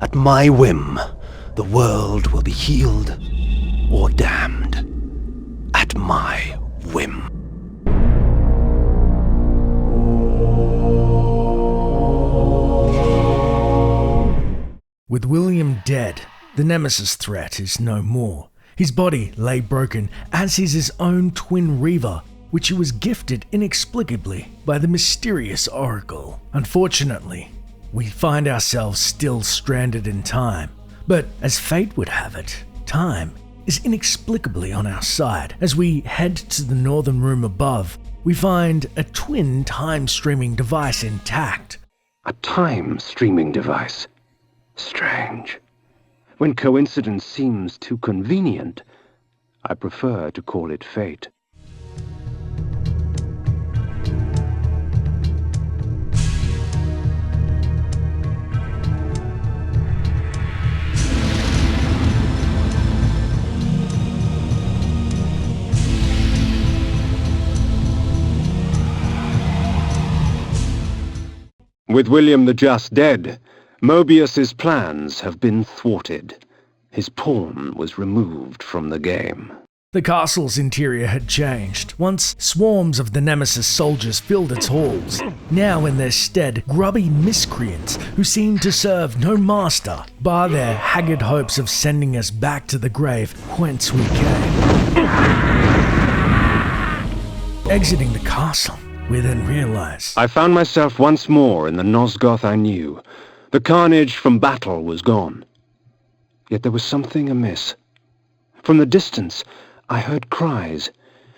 At my whim, the world will be healed or damned. At my whim. With William dead, the Nemesis threat is no more. His body lay broken, as is his own twin Reaver, which he was gifted inexplicably by the mysterious Oracle. Unfortunately, we find ourselves still stranded in time. But as fate would have it, time is inexplicably on our side. As we head to the northern room above, we find a twin time-streaming device intact. A time-streaming device? Strange. When coincidence seems too convenient, I prefer to call it fate. With William the Just dead, Mobius's plans have been thwarted. His pawn was removed from the game. The castle's interior had changed. Once, swarms of the Nemesis soldiers filled its halls. Now in their stead, grubby miscreants who seemed to serve no master, bar their haggard hopes of sending us back to the grave whence we came. Exiting the castle, we then realized I found myself once more in the Nosgoth I knew. The carnage from battle was gone. Yet there was something amiss. From the distance, I heard cries,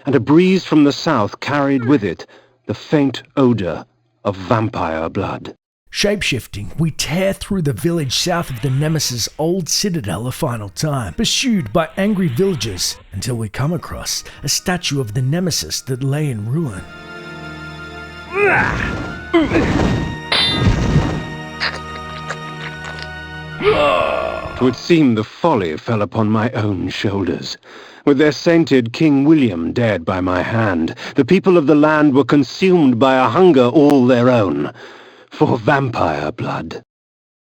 and a breeze from the south carried with it the faint odor of vampire blood. Shapeshifting, we tear through the village south of the Nemesis' old citadel a final time, pursued by angry villagers, until we come across a statue of the Nemesis that lay in ruin. Twould seem the folly fell upon my own shoulders. With their sainted King William dead by my hand, the people of the land were consumed by a hunger all their own, for vampire blood.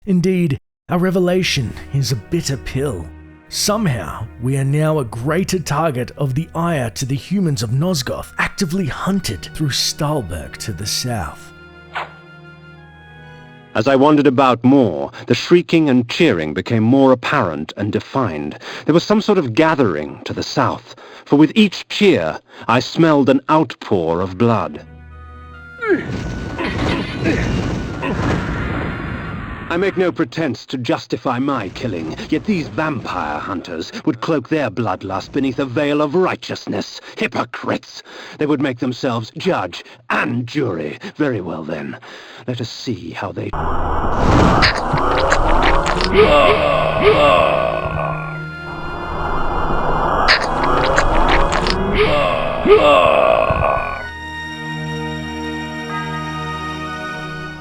Indeed, our revelation is a bitter pill. Somehow, we are now a greater target of the ire to the humans of Nosgoth, actively hunted through Stalberg to the south. As I wandered about more, the shrieking and cheering became more apparent and defined. There was some sort of gathering to the south, for with each cheer I smelled an outpour of blood. I make no pretense to justify my killing, yet these vampire hunters would cloak their bloodlust beneath a veil of righteousness. Hypocrites! They would make themselves judge and jury. Very well then, let us see how they...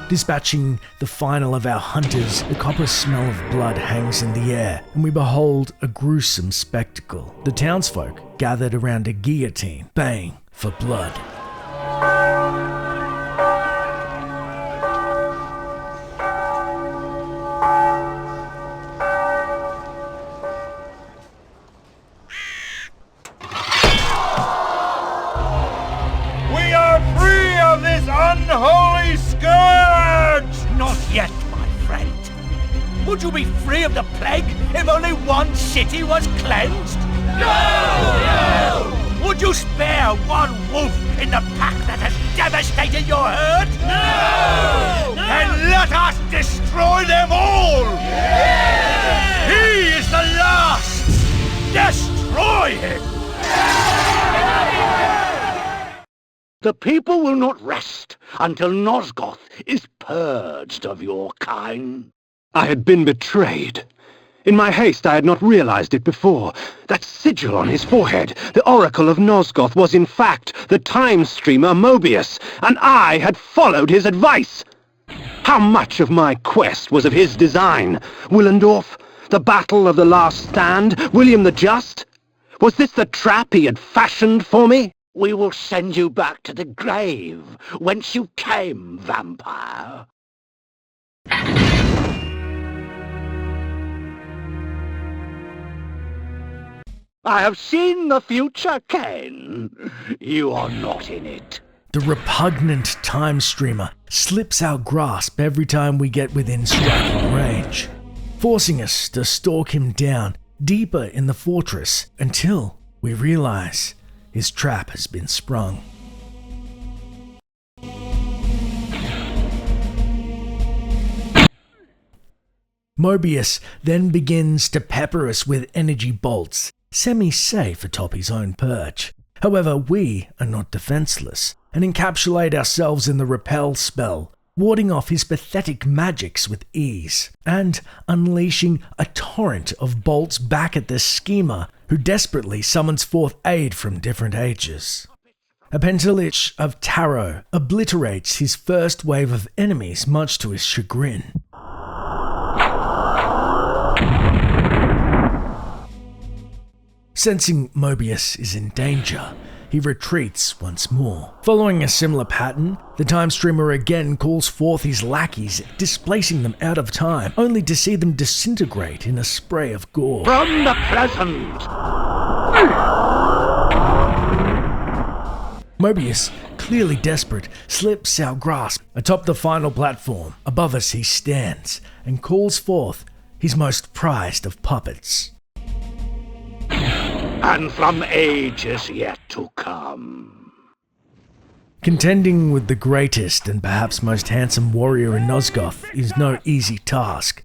Dispatching the final of our hunters, the copper smell of blood hangs in the air, and we behold a gruesome spectacle. The townsfolk gathered around a guillotine, baying for blood. We are free of this unholy scourge! Not yet, my friend. Would you be free of the plague if only one city was cleansed? No! Would you spare one wolf in the pack that has devastated your herd? No! Then let us destroy them all! Yeah! He is the last! Destroy him! The people will not rest until Nosgoth is purged of your kind. I had been betrayed. In my haste, I had not realized it before. That sigil on his forehead, the Oracle of Nosgoth, was in fact the time-streamer Mobius, and I had followed his advice. How much of my quest was of his design? Willendorf? The Battle of the Last Stand? William the Just? Was this the trap he had fashioned for me? We will send you back to the grave, whence you came, vampire. I have seen the future, Kain. You are not in it. The repugnant time streamer slips our grasp every time we get within striking range, forcing us to stalk him down deeper in the fortress until we realize his trap has been sprung. Mobius then begins to pepper us with energy bolts, semi-safe atop his own perch. However, we are not defenseless and encapsulate ourselves in the repel spell, warding off his pathetic magics with ease, and unleashing a torrent of bolts back at the schemer who desperately summons forth aid from different ages. A Pentalich of Tarot obliterates his first wave of enemies, much to his chagrin. Sensing Mobius is in danger, he retreats once more. Following a similar pattern, the Time Streamer again calls forth his lackeys, displacing them out of time, only to see them disintegrate in a spray of gore. From the present! Mobius, clearly desperate, slips our grasp atop the final platform. Above us he stands and calls forth his most prized of puppets. And from ages yet to come. Contending with the greatest and perhaps most handsome warrior in Nosgoth is no easy task.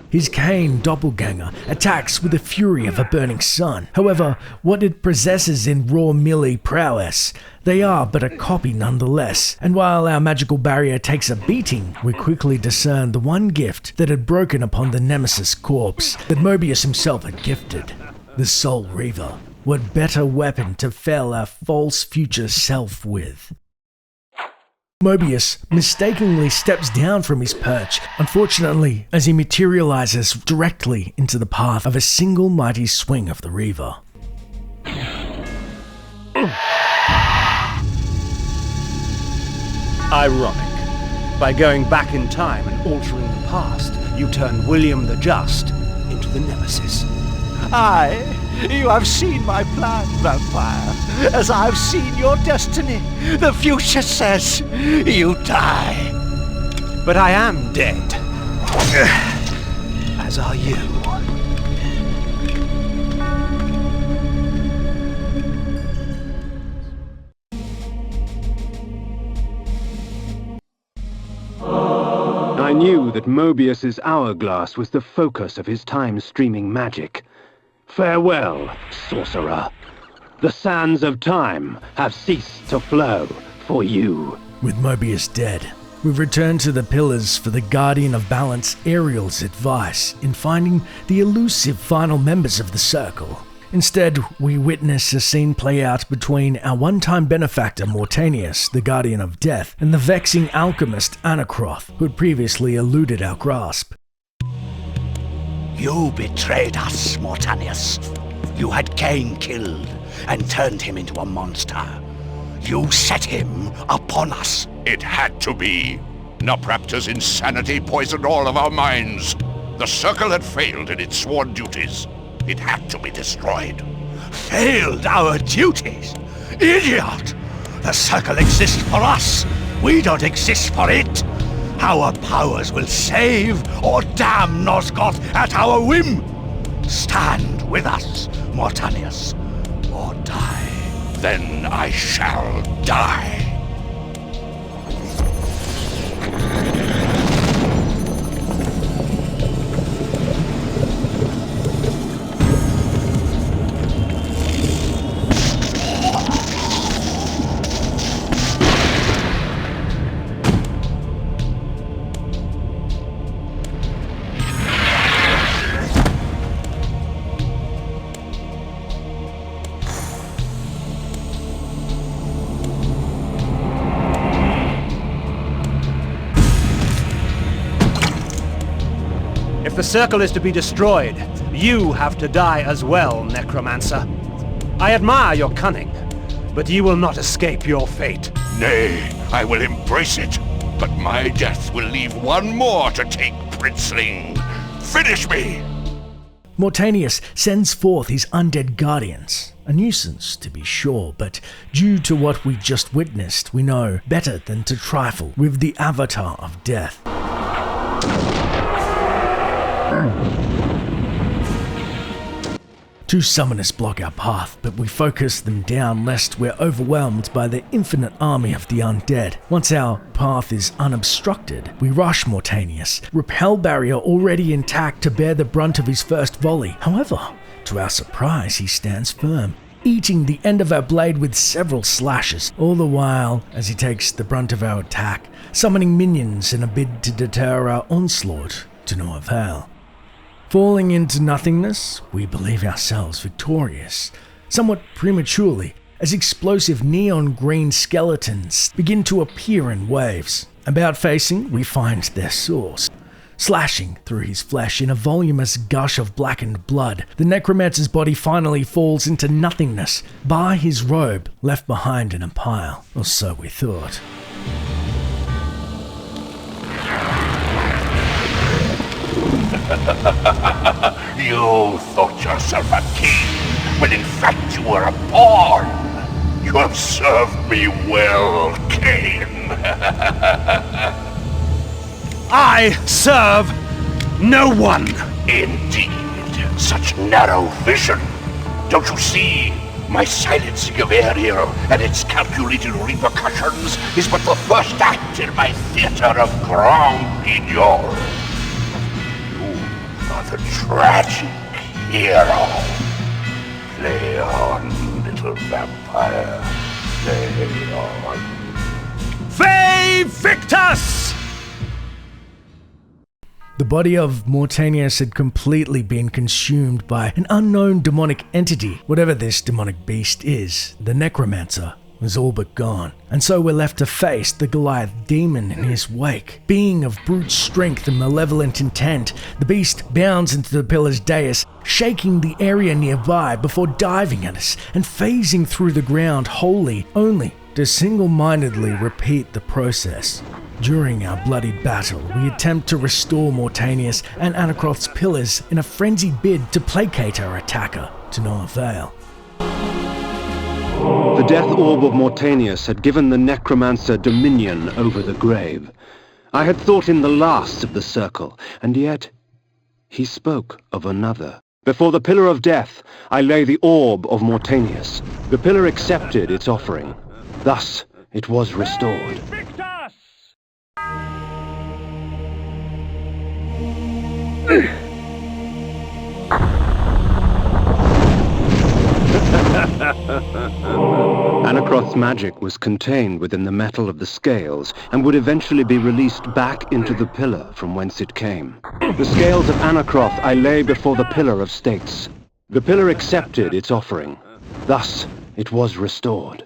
His Kain doppelganger attacks with the fury of a burning sun. However, what it possesses in raw melee prowess, they are but a copy nonetheless. And while our magical barrier takes a beating, we quickly discern the one gift that had broken upon the Nemesis corpse that Mobius himself had gifted. The Soul Reaver. What better weapon to fell our false future self with? Mobius mistakenly steps down from his perch, unfortunately, as he materializes directly into the path of a single mighty swing of the Reaver. Ironic. By going back in time and altering the past, you turn William the Just into the Nemesis. Aye, you have seen my plan, vampire, as I have seen your destiny. The future says you die. But I am dead. As are you. I knew that Mobius's hourglass was the focus of his time-streaming magic. Farewell, sorcerer. The sands of time have ceased to flow for you. With Mobius dead, we've returned to the Pillars for the Guardian of Balance Ariel's advice in finding the elusive final members of the Circle. Instead, we witness a scene play out between our one-time benefactor Mortanius, the Guardian of Death, and the vexing alchemist Anacroth, who had previously eluded our grasp. You betrayed us, Mortanius. You had Kain killed and turned him into a monster. You set him upon us. It had to be. Nopraptor's insanity poisoned all of our minds. The Circle had failed in its sworn duties. It had to be destroyed. Failed our duties? Idiot! The Circle exists for us. We don't exist for it. Our powers will save or damn Nosgoth at our whim. Stand with us, Mortanius, or die. Then I shall die. If the Circle is to be destroyed, you have to die as well, Necromancer. I admire your cunning, but you will not escape your fate. Nay, I will embrace it. But my death will leave one more to take, Princeling. Finish me! Mortanius sends forth his undead guardians. A nuisance, to be sure, but due to what we just witnessed, we know better than to trifle with the avatar of death. Two summoners block our path, but we focus them down lest we're overwhelmed by the infinite army of the undead. Once our path is unobstructed, we rush Mortanius, repel barrier already intact to bear the brunt of his first volley. However, to our surprise, he stands firm, eating the end of our blade with several slashes, all the while as he takes the brunt of our attack, summoning minions in a bid to deter our onslaught to no avail. Falling into nothingness, we believe ourselves victorious, somewhat prematurely, as explosive neon green skeletons begin to appear in waves. About facing, we find their source. Slashing through his flesh in a voluminous gush of blackened blood, the necromancer's body finally falls into nothingness, bar his robe left behind in a pile, or so we thought. You thought yourself a king, when in fact you were a pawn. You have served me well, Kain. I serve no one. Indeed, such narrow vision. Don't you see? My silencing of Ariel and its calculated repercussions is but the first act in my theater of Grand Guignol. The tragic hero. Play on, little vampire. Play on. Ve Victus! The body of Mortanius had completely been consumed by an unknown demonic entity. Whatever this demonic beast is, the necromancer was all but gone, and so we're left to face the Goliath demon in his wake. Being of brute strength and malevolent intent, the beast bounds into the pillar's dais, shaking the area nearby before diving at us and phasing through the ground wholly, only to single-mindedly repeat the process. During our bloody battle, we attempt to restore Mortanius and Anacroth's pillars in a frenzied bid to placate our attacker, to no avail. The death orb of Mortanius had given the necromancer dominion over the grave. I had thought him the last of the circle, and yet he spoke of another. Before the pillar of death, I lay the orb of Mortanius. The pillar accepted its offering. Thus, it was restored. Anacroth's magic was contained within the metal of the scales and would eventually be released back into the pillar from whence it came. The scales of Anacroth I lay before the pillar of states. The pillar accepted its offering. Thus, it was restored.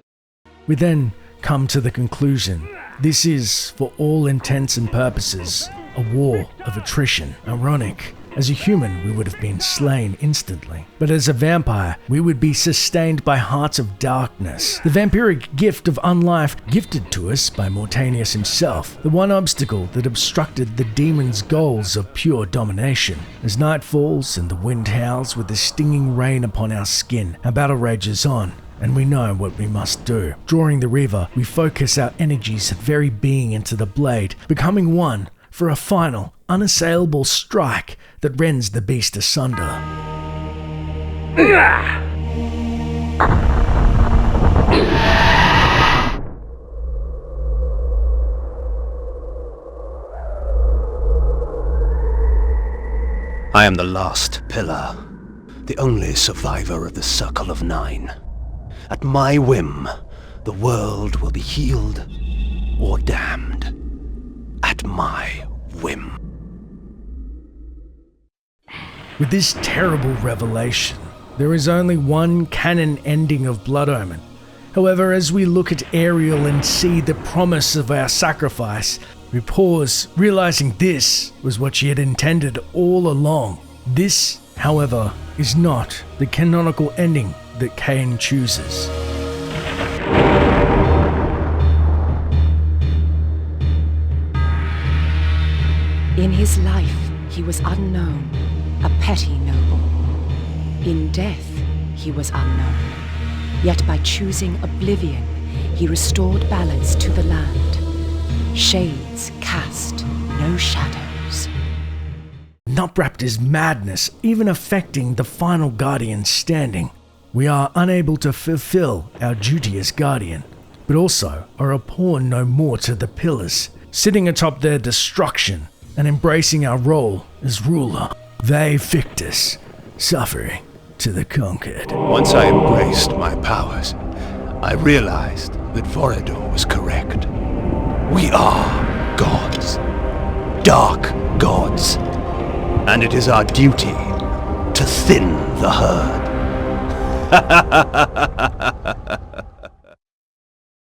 We then come to the conclusion. This is, for all intents and purposes, a war of attrition. Ironic. As a human, we would have been slain instantly. But as a vampire, we would be sustained by hearts of darkness. The vampiric gift of unlife gifted to us by Mortanius himself. The one obstacle that obstructed the demon's goals of pure domination. As night falls and the wind howls with the stinging rain upon our skin, our battle rages on. And we know what we must do. Drawing the Reaver, we focus our energies at very being into the blade, becoming one for a final, unassailable strike that rends the beast asunder. I am the last pillar, the only survivor of the Circle of Nine. At my whim, the world will be healed or damned. At my whim. With this terrible revelation, there is only one canon ending of Blood Omen. However, as we look at Ariel and see the promise of our sacrifice, we pause, realizing this was what she had intended all along. This, however, is not the canonical ending that Kain chooses. In his life, he was unknown, a petty noble. In death, he was unknown. Yet by choosing oblivion, he restored balance to the land. Shades cast no shadows. Not wrapped is madness, even affecting the final Guardian standing. We are unable to fulfill our duty as Guardian, but also are a pawn no more to the Pillars, sitting atop their destruction and embracing our role as ruler. They victors, suffering to the conquered. Once I embraced my powers, I realized that Vorador was correct. We are gods. Dark gods. And it is our duty to thin the herd.